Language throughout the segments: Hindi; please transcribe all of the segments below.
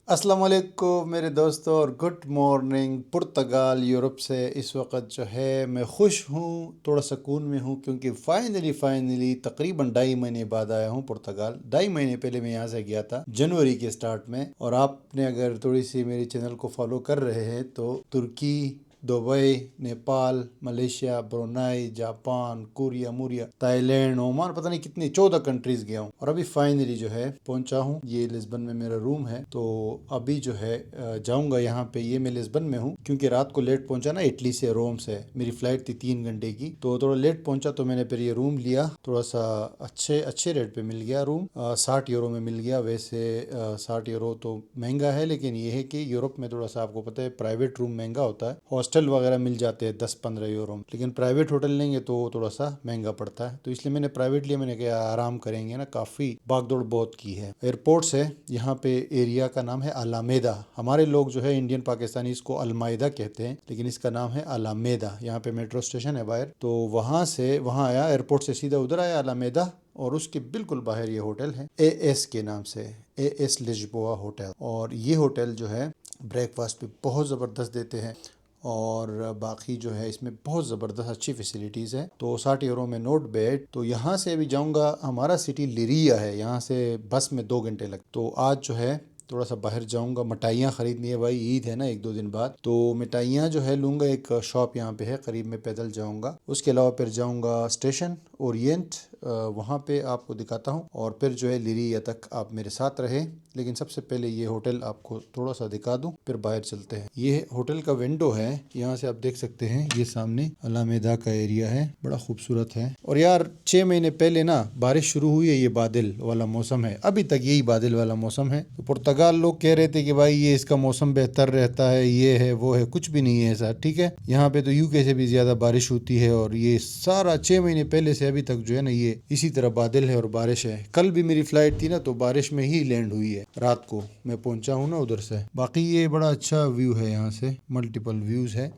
अस्सलाम वालेकुम मेरे दोस्तों और गुड मॉर्निंग। पुर्तगाल यूरोप से इस वक्त जो है मैं खुश हूँ, थोड़ा सुकून में हूँ क्योंकि फ़ाइनली तकरीबन 2.5 महीने बाद आया हूँ पुर्तगाल। 2.5 महीने पहले मैं यहाँ से गया था जनवरी के स्टार्ट में। और आपने अगर थोड़ी सी मेरे चैनल को फॉलो कर रहे हैं तो Turkey, Dubai, Nepal, Malaysia, Brunei, Japan, Korea मूरिया, थाईलैंड, ओमान, पता नहीं कितनी 14 कंट्रीज गया हूँ और अभी फाइनली जो है पहुंचा हूँ। ये लिस्बन में मेरा रूम है। तो अभी जो है जाऊंगा यहाँ पे। ये मैं लिस्बन में हूँ क्योंकि रात को लेट पहुंचा ना इटली से, रोम से। मेरी फ्लाइट थी 3 घंटे की, तो थोड़ा लेट पहुंचा तो मैंने फिर ये रूम लिया। थोड़ा सा अच्छे रेट पे मिल गया रूम, 60 यूरो में मिल गया। वैसे 60 यूरो तो महंगा है, लेकिन ये है कि यूरोप में थोड़ा सा आपको पता है प्राइवेट रूम महंगा होता है। हॉस्टल वगैरह मिल जाते हैं 10-15 यूरो में, लेकिन प्राइवेट होटल लेंगे तो थोड़ा सा महंगा पड़ता है। तो इसलिए मैंने प्राइवेट लिया। मैंने कहा आराम करेंगे ना, काफ़ी भागदौड़ बहुत की है। एयरपोर्ट से यहाँ पे एरिया का नाम है अलामेदा। हमारे लोग जो है इंडियन पाकिस्तानी इसको अलमाइदा कहते हैं, लेकिन इसका नाम है अलामेदा। यहाँ पे मेट्रो स्टेशन है बाहर, तो वहाँ से वहाँ आया, एयरपोर्ट से सीधा उधर आया अलामेदा, और उसके बिल्कुल बाहर ये होटल है एएस के नाम से, एएस लिस्बोआ होटल। और ये होटल जो है ब्रेकफास्ट पे बहुत ज़बरदस्त देते हैं और बाकी जो है इसमें बहुत ज़बरदस्त अच्छी फैसिलिटीज़ हैं। तो 60 यूरो में नोट बैड। तो यहाँ से अभी जाऊँगा, हमारा सिटी लिरिया है, यहाँ से बस में 2 घंटे लग। तो आज जो है थोड़ा सा बाहर जाऊंगा, मिठाइयाँ ख़रीदनी है भाई, ईद है ना 1-2 दिन बाद। तो मिठाइयाँ जो है लूँगा, एक शॉप यहाँ पे है करीब में, पैदल जाऊँगा। उसके अलावा फिर जाऊँगा स्टेशन ओरिएंट, वहाँ पे आपको दिखाता हूँ। और फिर जो है लिरिया तक आप मेरे साथ रहे। लेकिन सबसे पहले ये होटल आपको थोड़ा सा दिखा दूँ, फिर बाहर चलते हैं। ये होटल का विंडो है, यहाँ से आप देख सकते हैं। ये सामने अलामेदा का एरिया है, बड़ा खूबसूरत है। और यार 6 महीने पहले ना बारिश शुरू हुई है, ये बादल वाला मौसम है, अभी तक यही बादल वाला मौसम है। तो पुर्तगाल लोग कह रहे थे कि भाई ये इसका मौसम बेहतर रहता है, ये है वो है, कुछ भी नहीं है ऐसा, ठीक है। यहाँ पे तो यूके से भी ज्यादा बारिश होती है। और ये सारा 6 महीने पहले से अभी तक जो है ना, ये इसी तरह बादल है और बारिश है। कल भी मेरी फ्लाइट थी ना, तो बारिश में ही लैंड हुई है। रात को मैं पहुंचा हूँ ना उधर से। बाकी ये बड़ा अच्छा व्यू है, यहाँ से मल्टीपल व्यूज है।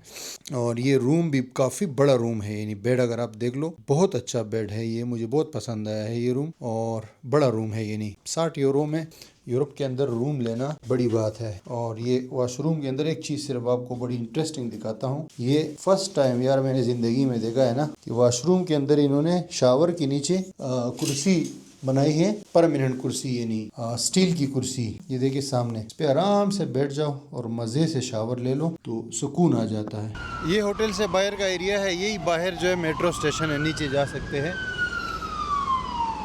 और ये रूम भी काफ़ी बड़ा रूम है, यानी बेड अगर आप देख लो, बहुत अच्छा बेड है ये, मुझे बहुत पसंद आया है ये रूम। और बड़ा रूम है, यानी 60 यूरो में यूरोप के अंदर रूम लेना बड़ी बात है। और ये वॉशरूम के अंदर एक चीज़ सिर्फ आपको बड़ी इंटरेस्टिंग दिखाता हूँ। ये फर्स्ट टाइम यार मैंने ज़िंदगी में देखा है ना कि वॉशरूम के अंदर इन्होंने शावर के नीचे कुर्सी बनाई है, परमानेंट कुर्सी, यानी स्टील की कुर्सी। ये देखिए सामने, इस पे आराम से बैठ जाओ और मज़े से शावर ले लो तो सुकून आ जाता है। ये होटल से बाहर का एरिया है, यही बाहर जो है मेट्रो स्टेशन है, नीचे जा सकते हैं।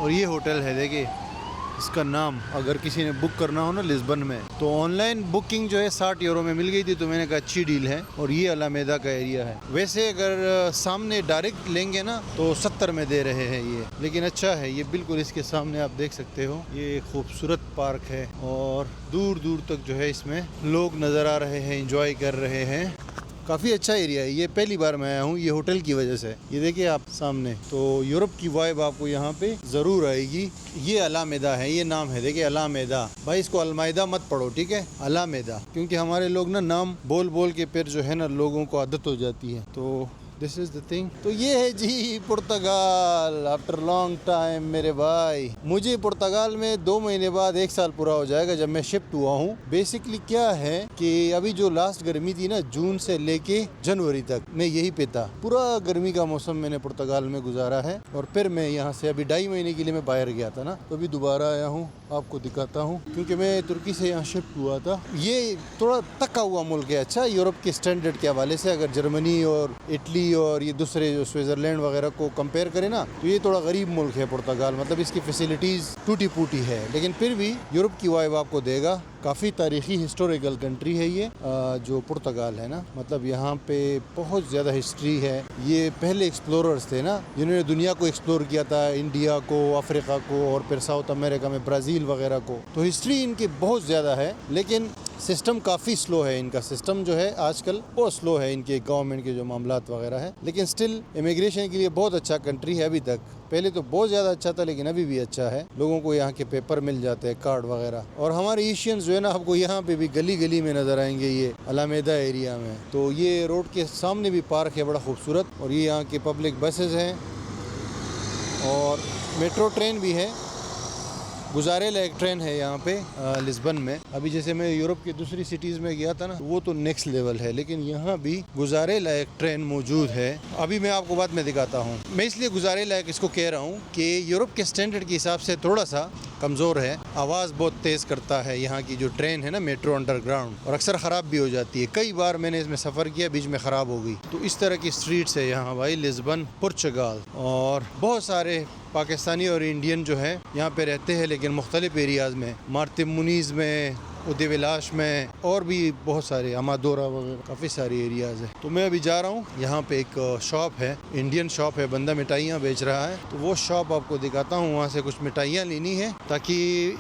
और ये होटल है, देखिए इसका नाम, अगर किसी ने बुक करना हो ना लिस्बन में, तो ऑनलाइन बुकिंग जो है 60 यूरो में मिल गई थी, तो मैंने कहा अच्छी डील है। और ये अलामेदा का एरिया है। वैसे अगर सामने डायरेक्ट लेंगे ना तो 70 में दे रहे हैं ये, लेकिन अच्छा है ये, बिल्कुल इसके सामने आप देख सकते हो। ये खूबसूरत पार्क है और दूर दूर तक जो है इसमें लोग नज़र आ रहे हैं, इंजॉय कर रहे हैं। काफ़ी अच्छा एरिया है ये, पहली बार मैं आया हूँ ये होटल की वजह से। ये देखिए आप सामने, तो यूरोप की वाइब आपको यहाँ पे ज़रूर आएगी। ये अलामेदा है, ये नाम है, देखिए अलामेदा। भाई इसको अलमाइदा मत पढ़ो, ठीक है, अलामेदा, क्योंकि हमारे लोग ना नाम बोल बोल के फिर जो है ना लोगों को आदत हो जाती है। तो दिस इज द थिंग। तो ये है जी पुर्तगाल आफ्टर लॉन्ग टाइम मेरे भाई। मुझे पुर्तगाल में 2 महीने बाद 1 साल पूरा हो जाएगा जब मैं शिफ्ट हुआ हूँ। बेसिकली क्या है कि अभी जो लास्ट गर्मी थी ना, जून से लेके जनवरी तक मैं यही पे था। पूरा गर्मी का मौसम मैंने पुर्तगाल में गुजारा है। और फिर मैं यहाँ से अभी 2.5 महीने के लिए मैं बाहर गया था ना, तो अभी दोबारा आया हूँ, आपको दिखाता हूँ। क्योंकि मैं तुर्की से यहाँ शिफ्ट हुआ था। ये थोड़ा थका हुआ मुल्क है, अच्छा यूरोप के स्टैंडर्ड के हवाले से। अगर जर्मनी और इटली और ये दूसरे जो स्विट्जरलैंड वगैरह को कंपेयर करें ना, तो ये थोड़ा गरीब मुल्क है पुर्तगाल। मतलब इसकी फैसिलिटीज़ टूटी फूटी है, लेकिन फिर भी यूरोप की वाइब आपको देगा। काफ़ी तारीखी हिस्टोरिकल कंट्री है ये, जो पुर्तगाल है ना। मतलब यहाँ पे बहुत ज़्यादा हिस्ट्री है। ये पहले एक्सप्लोरर्स थे ना, जिन्होंने दुनिया को एक्सप्लोर किया था, इंडिया को, अफ्रीका को, और फिर साउथ अमेरिका में ब्राज़ील वगैरह को। तो हिस्ट्री इनकी बहुत ज़्यादा है, लेकिन सिस्टम काफ़ी स्लो है इनका। सिस्टम जो है आजकल बहुत स्लो है, इनके गवर्नमेंट के जो मामलात वगैरह है। लेकिन स्टिल इमिग्रेशन के लिए बहुत अच्छा कंट्री है अभी तक। पहले तो बहुत ज़्यादा अच्छा था, लेकिन अभी भी अच्छा है। लोगों को यहाँ के पेपर मिल जाते हैं, कार्ड वगैरह। और हमारे एशियंस जो है ना, आपको यहाँ पे भी गली गली में नज़र आएंगे, ये अलामेदा एरिया में। तो ये रोड के सामने भी पार्क है बड़ा खूबसूरत। और ये यहाँ के पब्लिक बसेज हैं और मेट्रो ट्रेन भी है। गुजारेला एक ट्रेन है यहाँ पे लिस्बन में। अभी जैसे मैं यूरोप की दूसरी सिटीज़ में गया था ना, वो तो नेक्स्ट लेवल है, लेकिन यहाँ भी गुजारेला एक ट्रेन मौजूद है। अभी मैं आपको बाद में दिखाता हूँ। मैं इसलिए गुजारेला इसको कह रहा हूँ कि यूरोप के स्टैंडर्ड के हिसाब से थोड़ा सा कमज़ोर है, आवाज़ बहुत तेज़ करता है। यहाँ की जो ट्रेन है ना मेट्रो अंडरग्राउंड, और अक्सर ख़राब भी हो जाती है। कई बार मैंने इसमें सफ़र किया, बीच में ख़राब हो गई। तो इस तरह की स्ट्रीट्स है यहाँ भाई लिस्बन, पुर्तगाल। और बहुत सारे पाकिस्तानी और इंडियन जो है यहाँ पे रहते हैं, लेकिन मुख्तलिफ एरियाज़ में, मार्टिम मुनीज़ में, उदेविलाश में, और भी बहुत सारे, अमादोरा वगैरह, काफ़ी सारे एरियाज़ है। तो मैं अभी जा रहा हूँ, यहाँ पे एक शॉप है, इंडियन शॉप है, बंदा मिठाइयाँ बेच रहा है। तो वो शॉप आपको दिखाता हूँ, वहाँ से कुछ मिठाइयाँ लेनी है ताकि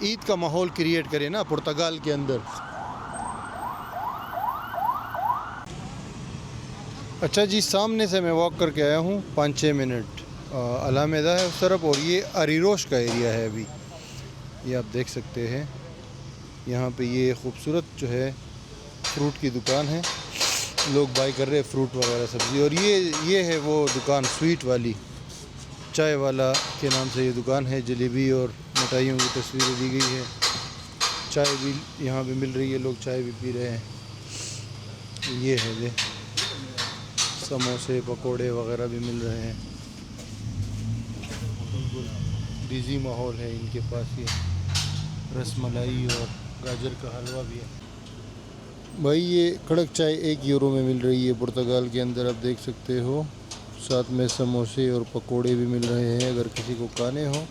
ईद का माहौल क्रिएट करे ना पुर्तगाल के अंदर। अच्छा जी, सामने से मैं वॉक करके आया हूँ 5-6 मिनट। अलामेदा है उस तरफ, और ये अरीरोश का एरिया है। अभी ये आप देख सकते हैं, यहाँ पे ये खूबसूरत जो है फ्रूट की दुकान है, लोग बाई कर रहे हैं फ्रूट वगैरह, सब्ज़ी। और ये है वो दुकान स्वीट वाली, चाय वाला के नाम से ये दुकान है। जलेबी और मिठाइयों की तस्वीरें दी गई है। चाय भी यहाँ पे मिल रही है, लोग चाय भी पी रहे हैं। ये है ये समोसे पकोड़े वगैरह भी मिल रहे हैं। बिजी माहौल है इनके पास। ये रसमलाई और गाजर का हलवा भी है भाई। ये कड़क चाय 1 यूरो में मिल रही है पुर्तगाल के अंदर, आप देख सकते हो। साथ में समोसे और पकोड़े भी मिल रहे हैं। अगर किसी को खाने हो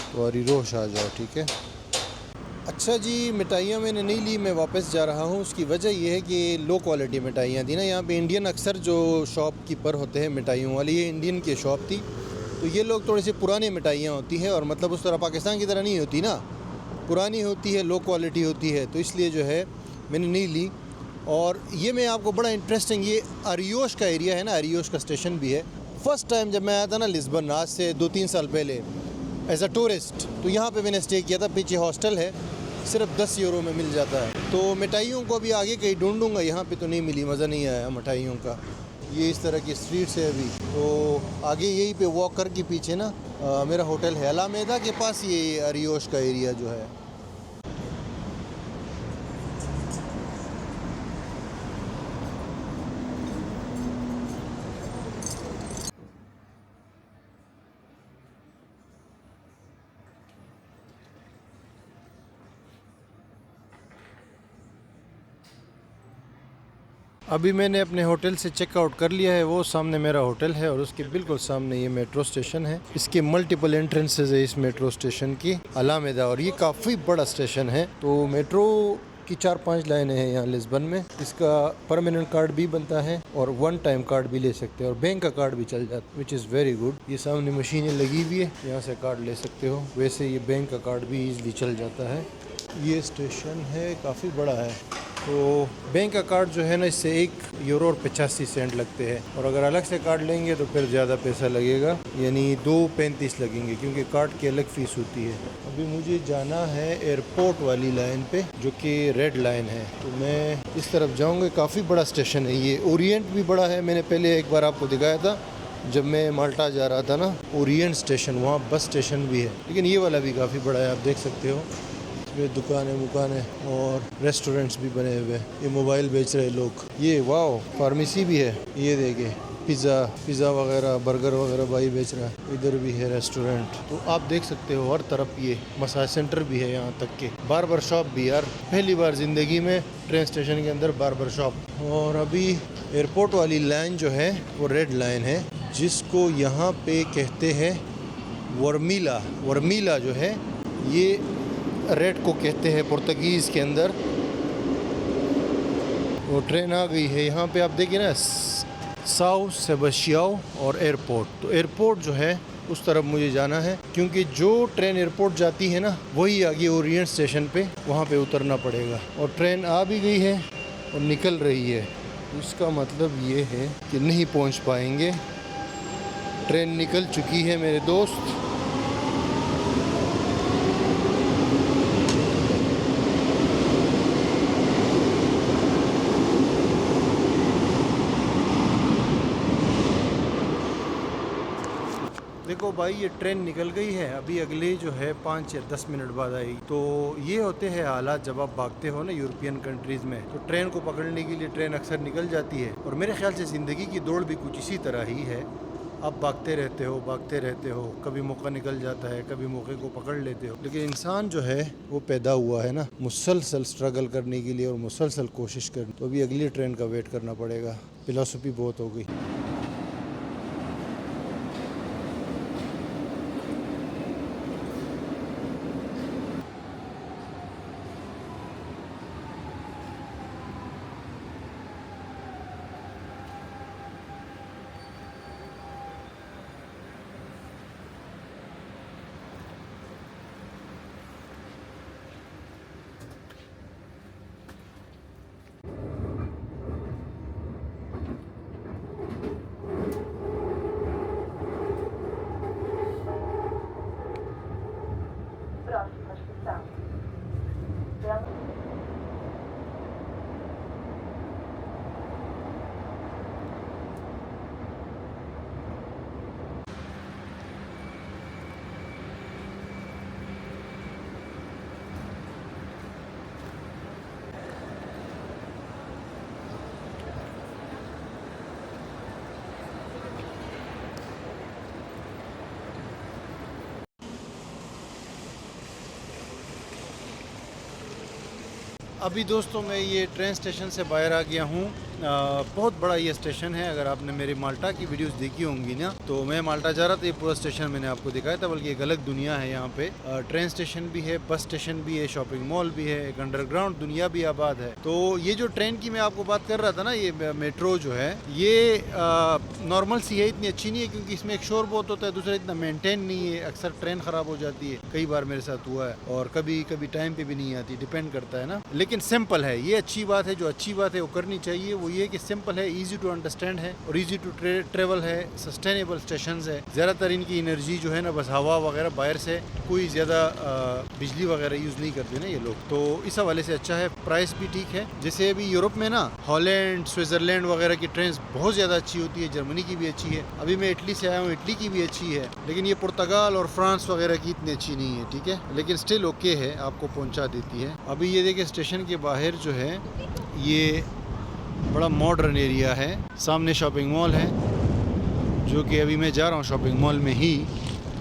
तो अरीरोश आ जाओ, ठीक है। अच्छा जी, मिठाइयाँ मैंने नहीं ली, मैं वापस जा रहा हूँ। उसकी वजह यह है कि लो क्वालिटी मिठाइयाँ थी ना यहाँ पे। इंडियन अक्सर जो शॉपकीपर होते हैं मिठाइयों वाले, ये इंडियन की शॉप थी, तो ये लोग थोड़ी सी पुरानी मिठाइयाँ होती हैं, और मतलब उस तरह पाकिस्तान की तरह नहीं होती ना, पुरानी होती है, लो क्वालिटी होती है, तो इसलिए जो है मैंने नहीं ली। और ये मैं आपको बड़ा इंटरेस्टिंग, ये अरियोश का एरिया है ना, अरियोश का स्टेशन भी है। फ़र्स्ट टाइम जब मैं आया था ना लिस्बन, आज से 2-3 साल पहले, एज अ टूरिस्ट, तो यहाँ पे मैंने स्टे किया था। पीछे हॉस्टल है, सिर्फ 10 यूरो में मिल जाता है। तो मिठाइयों को भी आगे कहीं ढूंढूंगा, यहाँ पे तो नहीं मिली, मज़ा नहीं आया मिठाइयों का। ये इस तरह की स्ट्रीट्स है अभी। तो आगे यहीं पे वॉक करके पीछे ना मेरा होटल है, अलामेदा के पास ये अरियोश का एरिया जो है। अभी मैंने अपने होटल से चेकआउट कर लिया है, वो सामने मेरा होटल है और उसके बिल्कुल सामने ये मेट्रो स्टेशन है। इसके मल्टीपल एंट्रेंसेस है इस मेट्रो स्टेशन की, अलामेदा, और ये काफ़ी बड़ा स्टेशन है। तो मेट्रो की 4-5 लाइनें हैं यहाँ लिस्बन में। इसका परमानेंट कार्ड भी बनता है और 1 टाइम कार्ड भी ले सकते हैं, और बैंक का कार्ड भी चल जाता है, विच इज़ वेरी गुड। ये सामने मशीनें लगी हुई है, यहाँ से कार्ड ले सकते हो। वैसे ये बैंक का कार्ड भी ईजिली चल जाता है। ये स्टेशन है, काफ़ी बड़ा है। तो बैंक का कार्ड जो है ना, इससे 1 यूरो और 85 सेंट लगते हैं, और अगर अलग से कार्ड लेंगे तो फिर ज़्यादा पैसा लगेगा, यानी 2.35 लगेंगे, क्योंकि कार्ड की अलग फ़ीस होती है। अभी मुझे जाना है एयरपोर्ट वाली लाइन पे, जो कि रेड लाइन है, तो मैं इस तरफ जाऊँगा। काफ़ी बड़ा स्टेशन है ये। ओरिएंट भी बड़ा है, मैंने पहले एक बार आपको दिखाया था जब मैं माल्टा जा रहा था ना, ओरिएंट स्टेशन, वहाँ बस स्टेशन भी है, लेकिन ये वाला भी काफ़ी बड़ा है, आप देख सकते हो। ये दुकानें और रेस्टोरेंट्स भी बने हुए हैं। ये मोबाइल बेच रहे लोग। ये वाओ, फार्मेसी भी है, ये देखे, पिज़्ज़ा वगैरह, बर्गर वगैरह भाई बेच रहा है। इधर भी है रेस्टोरेंट, तो आप देख सकते हो हर तरफ। ये मसाज सेंटर भी है, यहाँ तक के बार्बर शॉप भी। यार पहली बार ज़िंदगी में ट्रेन स्टेशन के अंदर बार्बर शॉप। और अभी एयरपोर्ट वाली लाइन जो है वो रेड लाइन है, जिसको यहाँ पे कहते हैं वर्मीला जो है, ये रेड को कहते हैं पुर्तगीज़ के अंदर। वो ट्रेन आ गई है यहाँ पे, आप देखिए ना, साउ सेबेस्टियाओ और एयरपोर्ट। तो एयरपोर्ट जो है उस तरफ मुझे जाना है, क्योंकि जो ट्रेन एयरपोर्ट जाती है ना, वही आगे ओरिएंट स्टेशन पे, वहाँ पे उतरना पड़ेगा। और ट्रेन आ भी गई है और निकल रही है। इसका मतलब ये है कि नहीं पहुँच पाएंगे। ट्रेन निकल चुकी है मेरे दोस्त। देखो देखो भाई ये ट्रेन निकल गई है, अभी अगले जो है 5 या 10 मिनट बाद आएगी। तो ये होते हैं हालात जब आप भागते हो ना यूरोपियन कंट्रीज़ में, तो ट्रेन को पकड़ने के लिए ट्रेन अक्सर निकल जाती है। और मेरे ख्याल से ज़िंदगी की दौड़ भी कुछ इसी तरह ही है। आप भागते रहते हो, कभी मौका निकल जाता है, कभी मौके को पकड़ लेते हो। लेकिन इंसान जो है वो पैदा हुआ है ना मुसलसल स्ट्रगल करने के लिए और मुसलसल कोशिश करनी। तो अभी अगली ट्रेन का वेट करना पड़ेगा। फिलॉसफी बहुत हो गई। Próxima estação. Belo अभी दोस्तों मैं ये ट्रेन स्टेशन से बाहर आ गया हूँ। बहुत बड़ा ये स्टेशन है। अगर आपने मेरी माल्टा की वीडियोस देखी होंगी ना, तो मैं माल्टा जा रहा था, ये पूरा स्टेशन मैंने आपको दिखाया था। बल्कि एक अलग दुनिया है यहाँ पे। ट्रेन स्टेशन भी है, बस स्टेशन भी है, शॉपिंग मॉल भी है, एक अंडरग्राउंड दुनिया भी आबाद है। तो ये जो ट्रेन की मैं आपको बात कर रहा था ना, ये मेट्रो जो है ये नॉर्मल सी है, इतनी अच्छी नहीं है क्योंकि इसमें एक शोर बहुत होता है, दूसरा इतना मेंटेन नहीं है। अक्सर ट्रेन ख़राब हो जाती है, कई बार मेरे साथ हुआ है। और कभी कभी टाइम पे भी नहीं आती, डिपेंड करता है ना। लेकिन सिंपल है, ये अच्छी बात है। जो अच्छी बात है वो करनी चाहिए। वो ये कि सिंपल है, इजी टू अंडरस्टैंड है और इजी टू ट्रेवल है। सस्टेनेबल स्टेशन है। ज़्यादातर इनकी एनर्जी जो है ना, बस हवा वगैरह बाहर से, कोई ज़्यादा बिजली वगैरह यूज़ नहीं करते ना ये लोग। तो इस हवाले से अच्छा है। प्राइस भी ठीक है। जैसे अभी यूरोप में ना हॉलैंड, स्विट्ज़रलैंड वगैरह की ट्रेन बहुत ज़्यादा अच्छी होती है, जर्मनी की भी अच्छी है। अभी मैं इटली से आया हूँ, इटली की भी अच्छी है। लेकिन ये पुर्तगाल और फ्रांस वगैरह की इतनी अच्छी नहीं है, ठीक है। लेकिन स्टिल ओके है, आपको पहुँचा देती है। अभी ये देखिए स्टेशन के बाहर जो है ये बड़ा मॉडर्न एरिया है। सामने शॉपिंग मॉल है, जो कि अभी मैं जा रहा हूँ शॉपिंग मॉल में ही।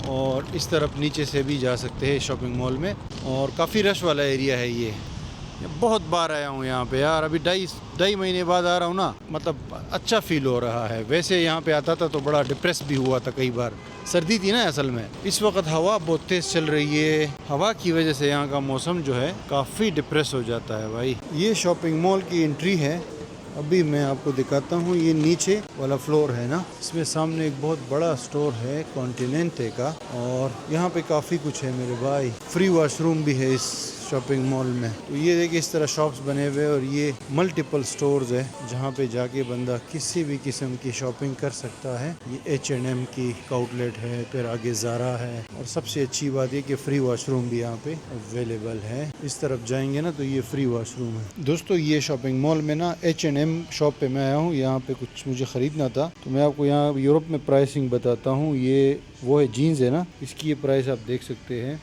और इस तरफ नीचे से भी जा सकते हैं शॉपिंग मॉल में। और काफ़ी रश वाला एरिया है ये। बहुत बार आया हूँ यहाँ पे यार, अभी ढाई महीने बाद आ रहा हूँ ना, मतलब अच्छा फील हो रहा है। वैसे यहाँ पे आता था तो बड़ा डिप्रेस भी हुआ था कई बार। सर्दी थी ना असल में। इस वक्त हवा बहुत तेज़ चल रही है। हवा की वजह से यहाँ का मौसम जो है काफ़ी डिप्रेस हो जाता है भाई। ये शॉपिंग मॉल की एंट्री है। अभी मैं आपको दिखाता हूँ। ये नीचे वाला फ्लोर है ना, इसमें सामने एक बहुत बड़ा स्टोर है कॉन्टिनेंटे का। और यहाँ पे काफ़ी कुछ है मेरे भाई। फ्री वॉशरूम भी है इस शॉपिंग मॉल में। तो ये देखिए इस तरह शॉप्स बने हुए और ये मल्टीपल स्टोर्स है जहाँ पे जाके बंदा किसी भी किस्म की शॉपिंग कर सकता है। ये H&M की आउटलेट है, फिर आगे ज़ारा है। और सबसे अच्छी बात ये कि फ्री वॉशरूम भी यहाँ पे अवेलेबल है। इस तरफ जाएंगे ना तो ये फ्री वॉशरूम है। दोस्तों ये शॉपिंग मॉल में ना H&M शॉप पे मैं आया हूँ। यहाँ पे कुछ मुझे ख़रीदना था, तो मैं आपको यहाँ यूरोप में प्राइसिंग बताता हूँ। ये वो है जीन्स है ना, इसकी ये प्राइस आप देख सकते हैं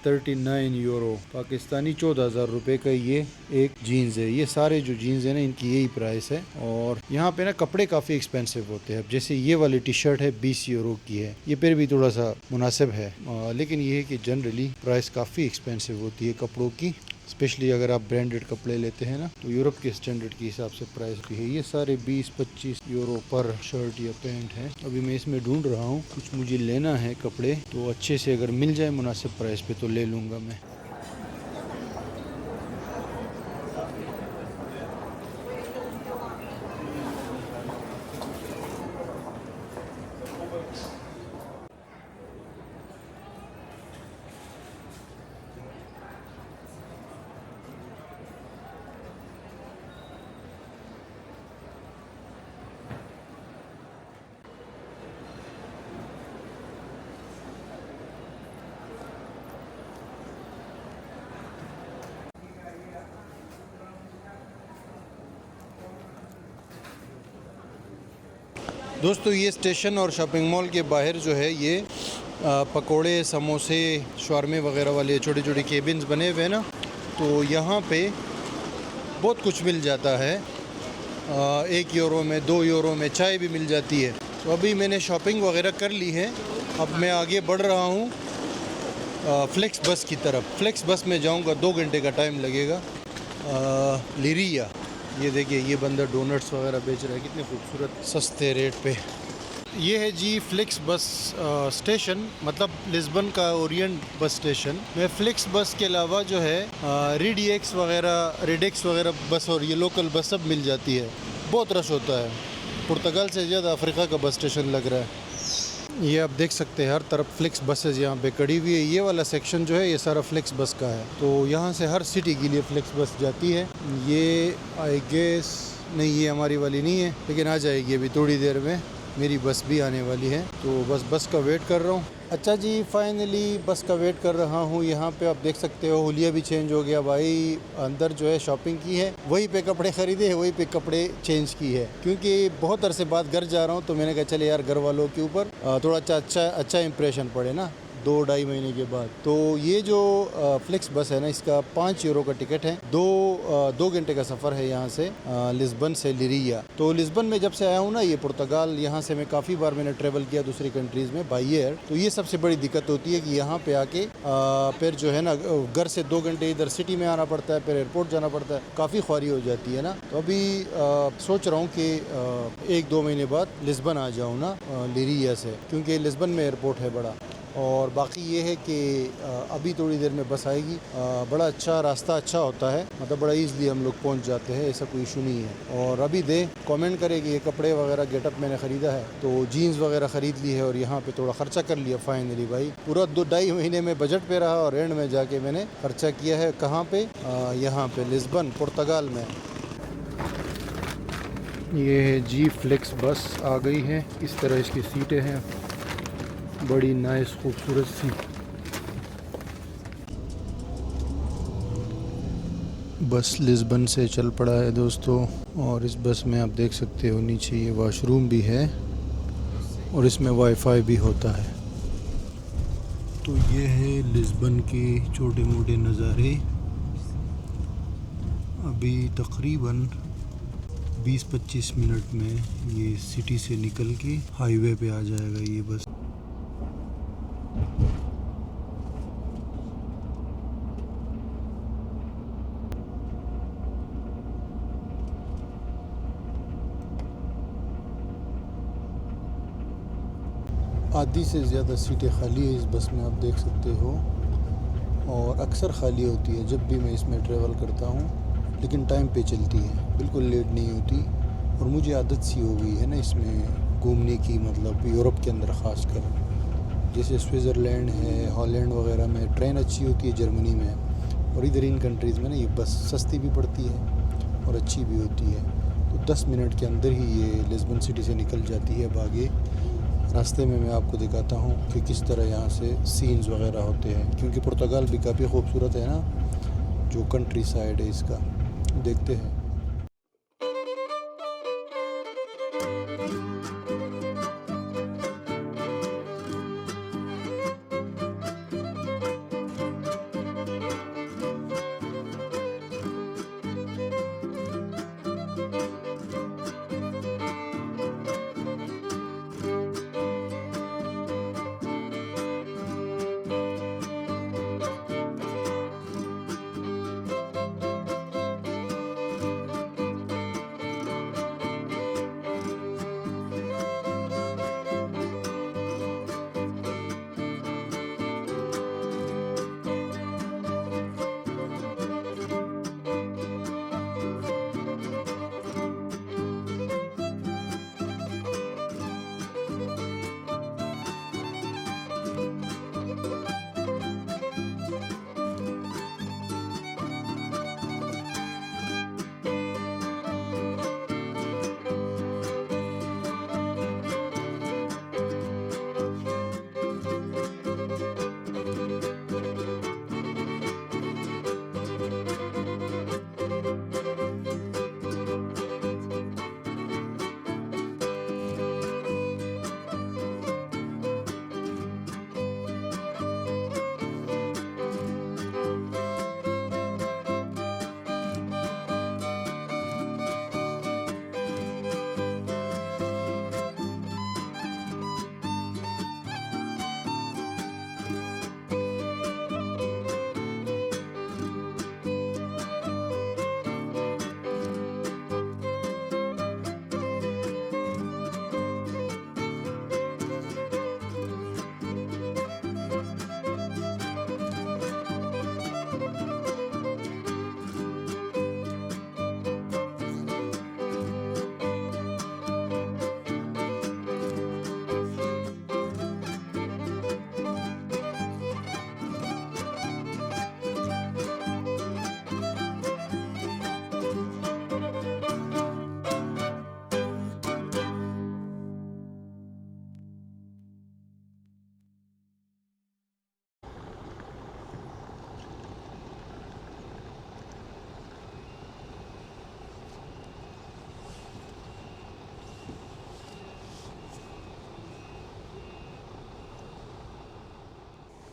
39 यूरो, पाकिस्तानी 14,000 रुपये का ये एक जीन्स है। ये सारे जो जीन्स है ना, इनकी यही प्राइस है। और यहाँ पे ना कपड़े काफ़ी एक्सपेंसिव होते हैं। अब जैसे ये वाली टी शर्ट है 20 यूरो की है, ये फिर भी थोड़ा सा मुनासिब है। लेकिन ये है कि जनरली प्राइस काफ़ी एक्सपेंसिव होती है कपड़ों की। स्पेशली अगर आप ब्रांडेड कपड़े लेते हैं ना, तो यूरोप के स्टैंडर्ड के हिसाब से प्राइस भी है। ये सारे 20-25 यूरो पर शर्ट या पैंट है। अभी मैं इसमें ढूंढ रहा हूँ, कुछ मुझे लेना है कपड़े, तो अच्छे से अगर मिल जाए मुनासिब प्राइस पे तो ले लूँगा मैं। दोस्तों ये स्टेशन और शॉपिंग मॉल के बाहर जो है ये पकोड़े, समोसे, शवारमे वगैरह वाले छोटे छोटे केबिन्स बने हुए हैं ना, तो यहाँ पे बहुत कुछ मिल जाता है। 1 यूरो में, 2 यूरो में चाय भी मिल जाती है। तो अभी मैंने शॉपिंग वगैरह कर ली है। अब मैं आगे बढ़ रहा हूँ फ्लेक्स बस की तरफ। फ्लेक्स बस में जाऊँगा, 2 घंटे का टाइम लगेगा। लिरिया, ये देखिए ये बंदा डोनट्स वगैरह बेच रहा है, कितने खूबसूरत सस्ते रेट पे। ये है जी फ्लिक्स बस स्टेशन, मतलब लिस्बन का ओरिएंट बस स्टेशन में फ्लिक्स बस के अलावा जो है रेडेक्स वगैरह बस और ये लोकल बस सब मिल जाती है। बहुत रश होता है। पुर्तगाल से ज़्यादा अफ्रीका का बस स्टेशन लग रहा है। ये आप देख सकते हैं हर तरफ फ्लिक्स बसेस यहाँ पे खड़ी हुई है। ये वाला सेक्शन जो है ये सारा फ्लिक्स बस का है। तो यहाँ से हर सिटी के लिए फ्लिक्स बस जाती है। ये आई गेस नहीं, ये हमारी वाली नहीं है, लेकिन आ जाएगी अभी थोड़ी देर में। मेरी बस भी आने वाली है, तो बस का वेट कर रहा हूँ। अच्छा जी, फाइनली बस का वेट कर रहा हूँ। यहाँ पे आप देख सकते हो हुलिया भी चेंज हो गया भाई। अंदर जो है शॉपिंग की है, वहीं पे कपड़े ख़रीदे हैं, वहीं पे कपड़े चेंज की है। क्योंकि बहुत अरसे बाद घर जा रहा हूँ, तो मैंने कहा चले यार घर वालों के ऊपर थोड़ा अच्छा इंप्रेशन पड़े ना 2-2.5 महीने के बाद। तो ये जो फ्लिक्स बस है ना, इसका 5 यूरो का टिकट है। 2 घंटे का सफ़र है यहाँ से लिस्बन से लिरिया। तो लिस्बन में जब से आया हूँ ना, ये पुर्तगाल, यहाँ से मैं काफ़ी बार मैंने ट्रेवल किया दूसरी कंट्रीज़ में बाई एयर। तो ये सबसे बड़ी दिक्कत होती है कि यहाँ पे आके फिर जो है ना घर से 2 घंटे इधर सिटी में आना पड़ता है, फिर एयरपोर्ट जाना पड़ता है, काफ़ी ख्वारी हो जाती है ना। तो अभी सोच रहा हूँ कि 1-2 महीने बाद लिस्बन आ जाऊँ ना लिरिया से, क्योंकि लिस्बन में एयरपोर्ट है बड़ा। और बाकी ये है कि अभी थोड़ी देर में बस आएगी। बड़ा अच्छा रास्ता, अच्छा होता है, मतलब बड़ा ईज़िली हम लोग पहुंच जाते हैं, ऐसा कोई इशू नहीं है। और अभी कमेंट करें कि ये कपड़े वगैरह गेटअप मैंने ख़रीदा है, तो जीन्स वगैरह ख़रीद ली है और यहाँ पे थोड़ा ख़र्चा कर लिया फाइनली भाई। पूरा 2-2.5 महीने में बजट पे रहा और एंड में जाके मैंने ख़र्चा किया है। कहाँ पे? यहाँ पे लिस्बन, पुर्तगाल में। ये है जी फ्लिक्स बस आ गई है। इस तरह इसकी सीटें हैं, बड़ी नाइस खूबसूरत सी। बस लिस्बन से चल पड़ा है दोस्तों। और इस बस में आप देख सकते हो नीचे ये वॉशरूम भी है और इसमें वाईफाई भी होता है। तो ये है लिस्बन के छोटे मोटे नज़ारे। अभी तकरीबन 20-25 मिनट में ये सिटी से निकल के हाईवे पे आ जाएगा ये बस। आधी से ज़्यादा सीटें खाली है इस बस में, आप देख सकते हो। और अक्सर खाली होती है जब भी मैं इसमें ट्रैवल करता हूँ, लेकिन टाइम पे चलती है, बिल्कुल लेट नहीं होती। और मुझे आदत सी हो गई है ना इसमें घूमने की, मतलब यूरोप के अंदर ख़ास कर, जैसे स्विट्ज़रलैंड है, हॉलैंड वगैरह में ट्रेन अच्छी होती है, जर्मनी में। और इधर इन कंट्रीज़ में ना ये बस सस्ती भी पड़ती है और अच्छी भी होती है। तो 10 मिनट के अंदर ही ये लिस्बन सिटी से निकल जाती है। अब आगे रास्ते में मैं आपको दिखाता हूँ कि किस तरह यहाँ से सीन्स वगैरह होते हैं, क्योंकि पुर्तगाल भी काफ़ी खूबसूरत है ना, जो कंट्री साइड है इसका। देखते हैं।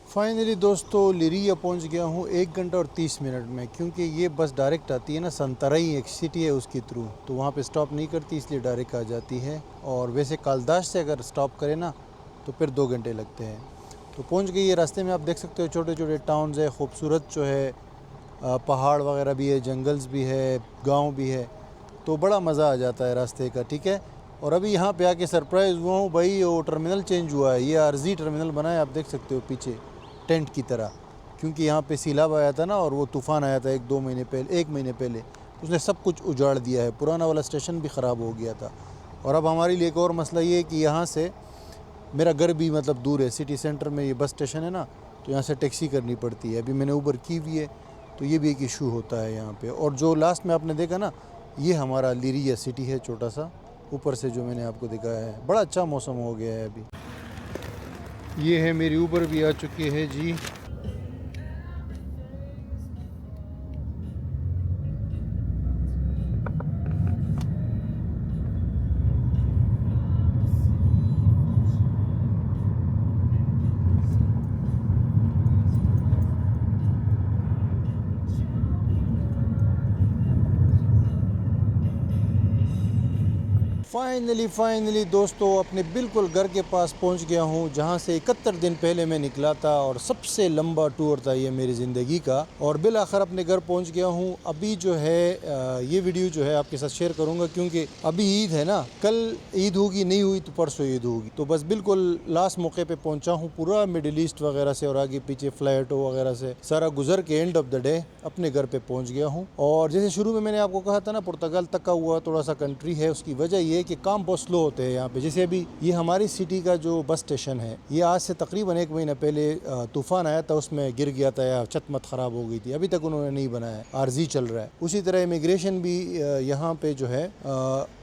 फाइनली दोस्तों लिरिया पहुंच गया हूँ 1 घंटा और 30 मिनट में, क्योंकि ये बस डायरेक्ट आती है ना, संतराई एक सिटी है उसके थ्रू, तो वहाँ पे स्टॉप नहीं करती, इसलिए डायरेक्ट आ जाती है। और वैसे कालदाश से अगर स्टॉप करें ना तो फिर 2 घंटे लगते हैं। तो पहुँच गई है। रास्ते में आप देख सकते हो छोटे छोटे टाउन्स है, खूबसूरत जो है पहाड़ वगैरह भी है, जंगल्स भी है, गाँव भी है, तो बड़ा मज़ा आ जाता है रास्ते का। ठीक है। और अभी यहाँ पे आके सरप्राइज़ हुआ हूँ भाई, वो टर्मिनल चेंज हुआ है, ये आरजी टर्मिनल बना है, आप देख सकते हो पीछे टेंट की तरह, क्योंकि यहाँ पे सैलाब आया था ना, और वो तूफ़ान आया था 1 महीने पहले, उसने सब कुछ उजाड़ दिया है। पुराना वाला स्टेशन भी ख़राब हो गया था। और अब हमारे लिए एक और मसला ये है कि यहाँ से मेरा घर भी मतलब दूर है, सिटी सेंटर में ये बस स्टेशन है ना, तो यहाँ से टैक्सी करनी पड़ती है। अभी मैंने ऊबर की हुई है, तो ये भी एक इशू होता है यहाँ पे। और जो लास्ट में आपने देखा ना, ये हमारा लिरिया सिटी है, छोटा सा ऊपर से जो मैंने आपको दिखाया है। बड़ा अच्छा मौसम हो गया है अभी। ये है मेरी ऊबर भी आ चुकी है जी। फाइनली दोस्तों अपने बिल्कुल घर के पास पहुंच गया हूं, जहां से 71 दिन पहले मैं निकला था, और सबसे लंबा टूर था ये मेरी ज़िंदगी का। और बिल आखिर अपने घर पहुंच गया हूं। अभी जो है ये वीडियो जो है आपके साथ शेयर करूंगा, क्योंकि अभी ईद है ना, कल ईद होगी, नहीं हुई तो परसों ईद होगी। तो बस बिल्कुल लास्ट मौके पे पहुंचा हूँ, पूरा मिडिल ईस्ट वगैरह से और आगे पीछे फ्लाइट वगैरह से सारा गुजर के एंड ऑफ द डे अपने घर पे पहुँच गया हूँ। और जैसे शुरू में मैंने आपको कहा था ना, पुर्तगाल तक का हुआ थोड़ा सा कंट्री है, उसकी वजह ये है कि काम बहुत स्लो होते हैं यहाँ पे। जैसे अभी ये हमारी सिटी का जो बस स्टेशन है, ये आज से तकरीबन 1 महीना पहले तूफान आया था, उसमें गिर गया था या छत मत ख़राब हो गई थी, अभी तक उन्होंने नहीं बनाया, आरजी चल रहा है। उसी तरह इमिग्रेशन भी यहाँ पे जो है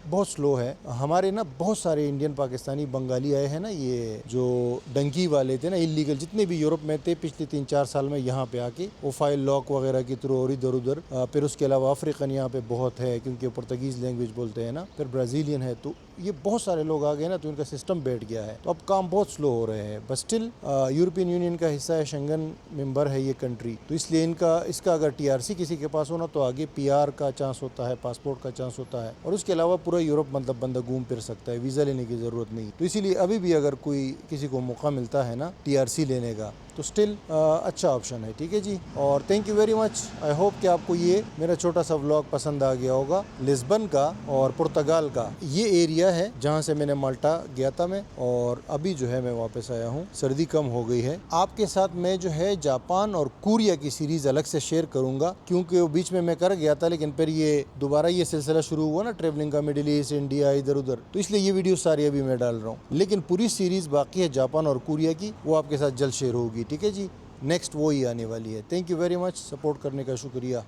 बहुत स्लो है। हमारे ना बहुत सारे इंडियन, पाकिस्तानी, बंगाली आए हैं ना, ये जो डंकी वाले थे ना, इलीगल जितने भी यूरोप में थे पिछले 3-4 साल में, यहाँ पे आके वो फाइल लॉक वगैरह के थ्रू और इधर उधर। फिर उसके अलावा अफ्रीकन यहाँ पे बहुत है, क्योंकि पुर्तगीज़ लैंग्वेज बोलते हैं ना, फिर ब्राज़ीलियन है, तो ये बहुत सारे लोग आ गए ना, तो इनका सिस्टम बैठ गया है। तो अब काम बहुत स्लो हो रहे हैं, बट स्टिल यूरोपियन यूनियन का हिस्सा है, शेंगन मेंबर है ये कंट्री, तो इसलिए इसका अगर टीआरसी किसी के पास होना तो आगे पीआर का चांस होता है, पासपोर्ट का चांस होता है, और उसके अलावा पूरा यूरोप मतलब बंदा घूम फिर सकता है, वीज़ा लेने की ज़रूरत नहीं। तो इसीलिए अभी भी अगर कोई किसी को मौका मिलता है ना टीआरसी लेने का, तो स्टिल अच्छा ऑप्शन है। ठीक है जी। और thank you very much. I hope कि आपको ये मेरा छोटा सा व्लॉग पसंद आ गया होगा। लिस्बन का और पुर्तगाल का ये एरिया है जहाँ से मैंने माल्टा गया था मैं, और अभी जो है मैं वापस आया हूँ, सर्दी कम हो गई है। आपके साथ मैं जो है जापान और कोरिया की सीरीज़ अलग से शेयर करूँगा, क्योंकि वो बीच में मैं कर गया था, लेकिन फिर ये दोबारा ये सिलसिला शुरू हुआ ना ट्रेवलिंग का, मिडिल ईस्ट, इंडिया, इधर उधर, तो इसलिए ये वीडियो सारी अभी मैं डाल रहा हूँ। लेकिन पूरी सीरीज़ बाकी है जापान और कोरिया की, वो आपके साथ जल्द शेयर होगी। ठीक है जी। नेक्स्ट वो ही आने वाली है। Thank you very much, support करने का शुक्रिया।